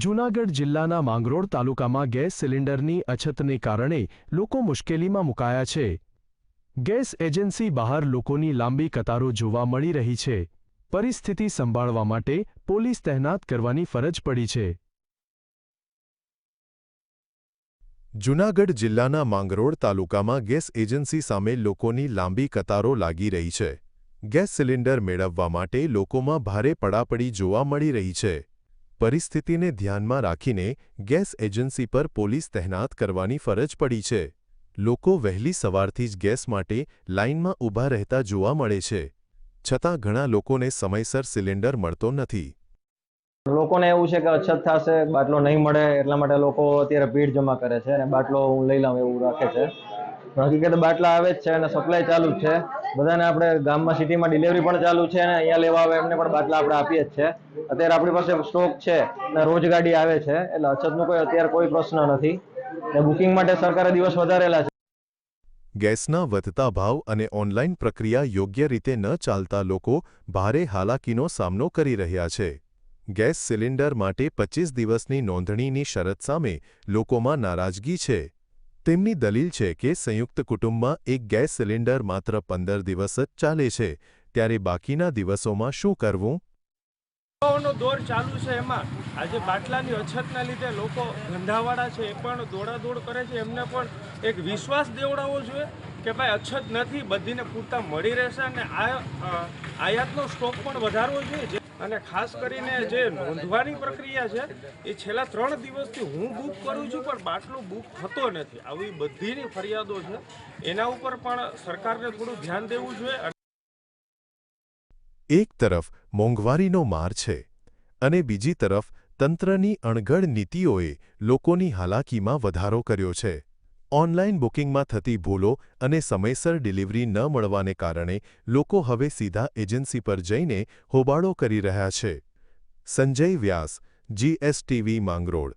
જૂનાગઢ જિલ્લાના માંગરોળ તાલુકામાં ગેસ સિલિન્ડરની અછતને કારણે લોકો મુશ્કેલીમાં મુકાયા છે। ગેસ એજન્સી બહાર લોકોની લાંબી કતારો જોવા મળી રહી છે। પરિસ્થિતિ સંભાળવા માટે પોલીસ તહેનાત કરવાની ફરજ પડી છે। જૂનાગઢ જિલ્લાના માંગરોળ તાલુકામાં ગેસ એજન્સી સામે લોકોની લાંબી કતારો લાગી રહી છે। ગેસ સિલિન્ડર મેળવવા માટે લોકોમાં ભારે પડાપડી જોવા મળી રહી છે। પરિસ્થિતિને ધ્યાનમાં રાખીને ગેસ એજન્સી પર પોલીસ તહેનાત કરવાની ફરજ પડી છે। લોકો વહેલી સવારથી જ ગેસ માટે લાઇનમાં ઊભા રહેતા જોવા મળે છે, છતાં ઘણા લોકોને સમયસર સિલિન્ડર મળતો નથી। લોકોને એવું છે કે અછત થશે, બાટલો નહીં મળે, એટલા માટે લોકો અત્યારે ભીડ જમા કરે છે અને બાટલો હું લઈ લઉં એવું રાખે છે। હકીકત બાટલા આવે જ છે અને સપ્લાય ચાલુ જ છે। બધાને આપણે ગામમાં સિટીમાં ડિલિવરી પણ ચાલુ છે અને અહીંયા લેવા આવે એમને પણ બાટલા આપણે આપીએ જ છે। અત્યારે આપણી પાસે સ્ટોક છે અને રોજ ગાડી આવે છે, એટલે અછતનો અત્યારે કોઈ પ્રશ્ન નથી ને બુકિંગ માટે સરકારે દિવસ વધારેલા છે। ગેસના વધતા ભાવ અને ઓનલાઈન પ્રક્રિયા યોગ્ય રીતે ન ચાલતા લોકો ભારે હાલાકીનો સામનો કરી રહ્યા છે। ગેસ સિલિન્ડર માટે 25 દિવસની નોંધણીની શરત સામે લોકોમાં નારાજગી છે। તેમની દલીલ છે કે સંયુક્ત કુટુંબમાં એક ગેસ સિલિન્ડર માત્ર 15 દિવસ જ ચાલે છે, ત્યારે બાકીના દિવસોમાં શું કરવું? નો દોર ચાલુ છે, એમાં આજે બાટલાની અછતના લીધે લોકો ધંધાવાળા છે એ પણ દોડાદોડ કરે છે। એમને પણ એક વિશ્વાસ દેવડાવવો જોઈએ કે ભાઈ અછત નથી, બધીને પૂરતા મળી રહેશે અને આયાતનો સ્ટોક પણ વધારવો જોઈએ। અને ખાસ કરીને જે નોંધવાની પ્રક્રિયા છે એ છેલ્લા 3 દિવસથી હું બુક કરું છું પણ બાટલો બુક થતો નથી। આવી બધીની ફરિયાદો છે, એના ઉપર પણ સરકારને થોડું ધ્યાન દેવું જોઈએ। એક તરફ મોંઘવારીનો માર છે અને બીજી તરફ તંત્રની અણઘડ નીતિઓએ લોકોની હાલાકીમાં વધારો કર્યો છે। ઓનલાઈન બુકિંગમાં થતી ભૂલો અને સમયસર ડિલિવરી ન મળવાને કારણે લોકો હવે સીધા એજન્સી પર જઈને હોબાળો કરી રહ્યા છે। સંજય વ્યાસ, GSTV માંગરોળ।